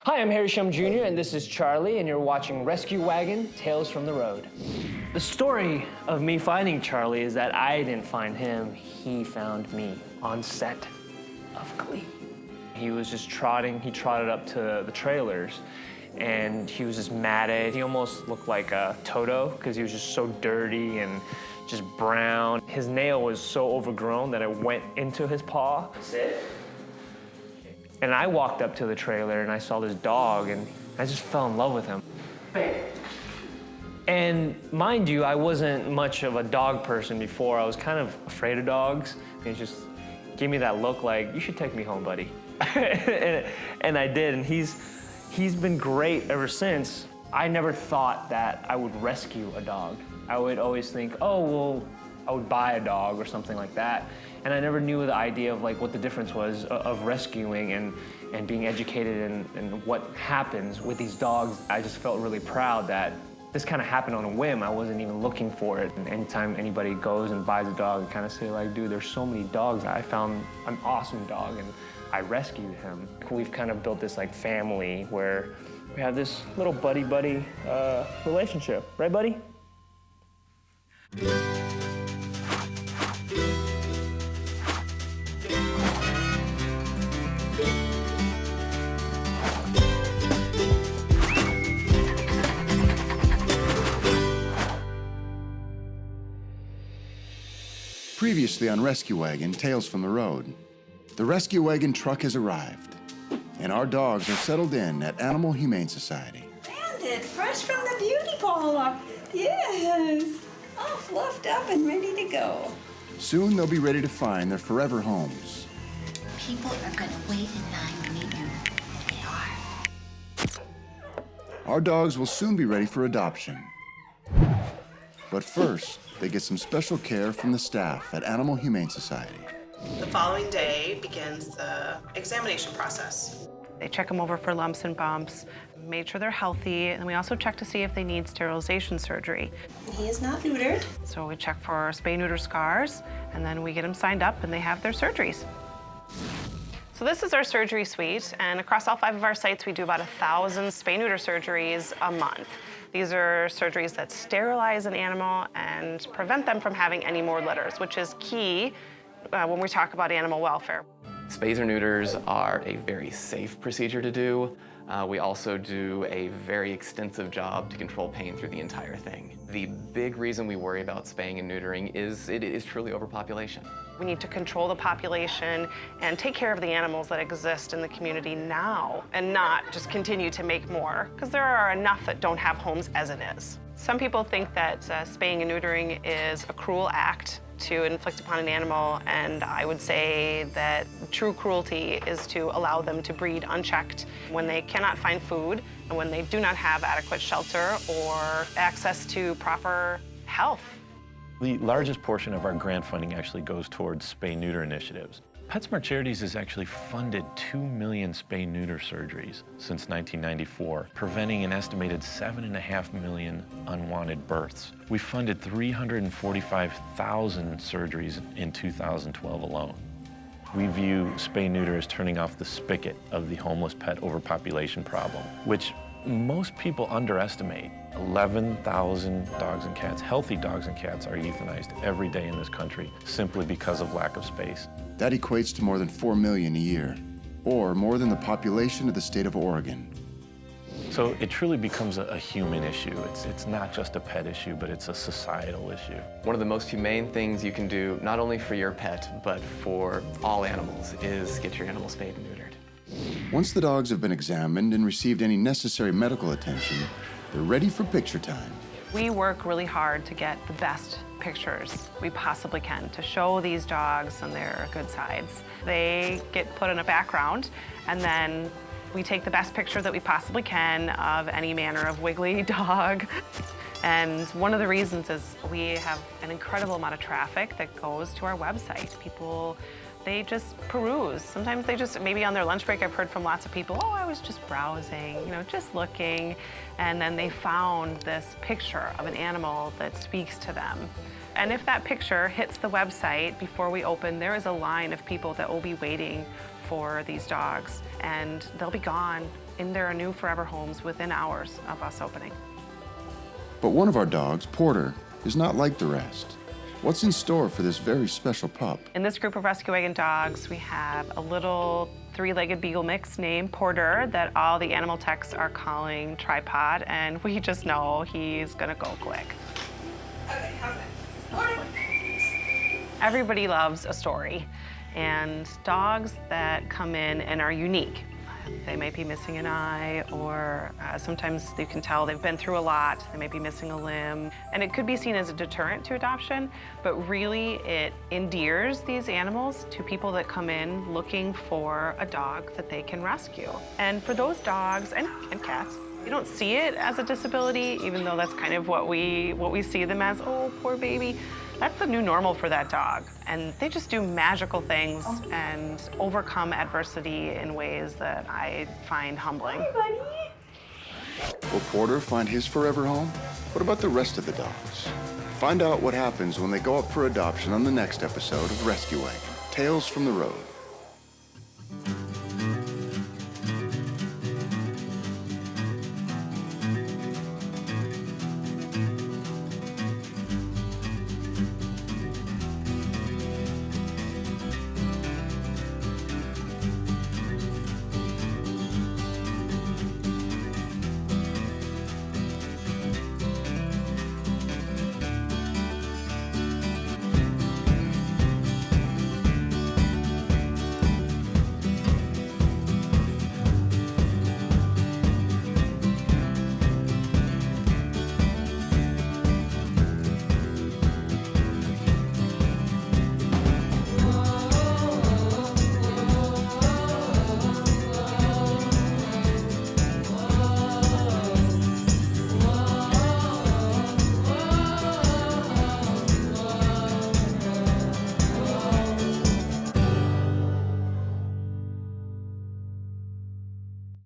Hi, I'm Harry Shum Jr., and this is Charlie, and you're watching Rescue Wagon, Tales from the Road. The story of me finding Charlie is that I didn't find him, he found me on set of Glee. He was just trotting, he trotted up to the trailers, and he was just matted. He almost looked like a Toto, because he was just so dirty and just brown. His nail was so overgrown that it went into his paw. Sit. And I walked up to the trailer and I saw this dog and I just fell in love with him. And mind you, I wasn't much of a dog person before. I was kind of afraid of dogs. And he just gave me that look like, you should take me home, buddy. and I did, and he's been great ever since. I never thought that I would rescue a dog. I would always think, oh, well, I would buy a dog or something like that. And I never knew the idea of like what the difference was of rescuing and being educated and what happens with these dogs. I just felt really proud that this kind of happened on a whim. I wasn't even looking for it. And anytime anybody goes and buys a dog, I kind of say like, dude, there's so many dogs. I found an awesome dog and I rescued him. We've kind of built this like family where we have this little buddy-buddy relationship. Right, buddy? Previously on Rescue Wagon, Tales from the Road. The Rescue Wagon truck has arrived, and our dogs are settled in at Animal Humane Society. Bandit, fresh from the beauty parlor. Yes, all fluffed up and ready to go. Soon they'll be ready to find their forever homes. People are gonna wait in line to meet you. They are. Our dogs will soon be ready for adoption. But first, they get some special care from the staff at Animal Humane Society. The following day begins the examination process. They check them over for lumps and bumps, make sure they're healthy, and we also check to see if they need sterilization surgery. He is not neutered. So we check for spay-neuter scars, and then we get them signed up and they have their surgeries. So this is our surgery suite, and across all 5 of our sites, we do about 1,000 spay-neuter surgeries a month. These are surgeries that sterilize an animal and prevent them from having any more litters, which is key when we talk about animal welfare. Spays or neuters are a very safe procedure to do. We also do a very extensive job to control pain through the entire thing. The big reason we worry about spaying and neutering is it is truly overpopulation. We need to control the population and take care of the animals that exist in the community now and not just continue to make more, because there are enough that don't have homes as it is. Some people think that spaying and neutering is a cruel act to inflict upon an animal, and I would say that true cruelty is to allow them to breed unchecked when they cannot find food and when they do not have adequate shelter or access to proper health. The largest portion of our grant funding actually goes towards spay-neuter initiatives. PetSmart Charities has actually funded 2 million spay-neuter surgeries since 1994, preventing an estimated 7.5 million unwanted births. We funded 345,000 surgeries in 2012 alone. We view spay-neuter as turning off the spigot of the homeless pet overpopulation problem, which most people underestimate. 11,000 dogs and cats, healthy dogs and cats, are euthanized every day in this country simply because of lack of space. That equates to more than 4 million a year, or more than the population of the state of Oregon. So it truly becomes a human issue. It's not just a pet issue, but it's a societal issue. One of the most humane things you can do, not only for your pet, but for all animals, is get your animal spayed and neutered. Once the dogs have been examined and received any necessary medical attention, they're ready for picture time. We work really hard to get the best pictures we possibly can to show these dogs on their good sides. They get put in a background, and then we take the best picture that we possibly can of any manner of wiggly dog. And one of the reasons is we have an incredible amount of traffic that goes to our website. People, they just peruse. Sometimes they just, maybe on their lunch break, I've heard from lots of people, oh, I was just browsing, you know, just looking. And then they found this picture of an animal that speaks to them. And if that picture hits the website before we open, there is a line of people that will be waiting for these dogs, and they'll be gone in their new forever homes within hours of us opening. But one of our dogs, Porter, is not like the rest. What's in store for this very special pup? In this group of rescue wagon dogs, we have a little three-legged beagle mix named Porter that all the animal techs are calling Tripod, and we just know he's gonna go quick. Okay, how's that? Porter. Everybody loves a story, and dogs that come in and are unique. They might be missing an eye, or sometimes you can tell they've been through a lot. They might be missing a limb. And it could be seen as a deterrent to adoption, but really it endears these animals to people that come in looking for a dog that they can rescue. And for those dogs, and cats, you don't see it as a disability, even though that's kind of what we see them as. Oh, poor baby. That's the new normal for that dog. And they just do magical things and overcome adversity in ways that I find humbling. Will Porter find his forever home? What about the rest of the dogs? Find out what happens when they go up for adoption on the next episode of Rescue Wagon, Tales from the Road.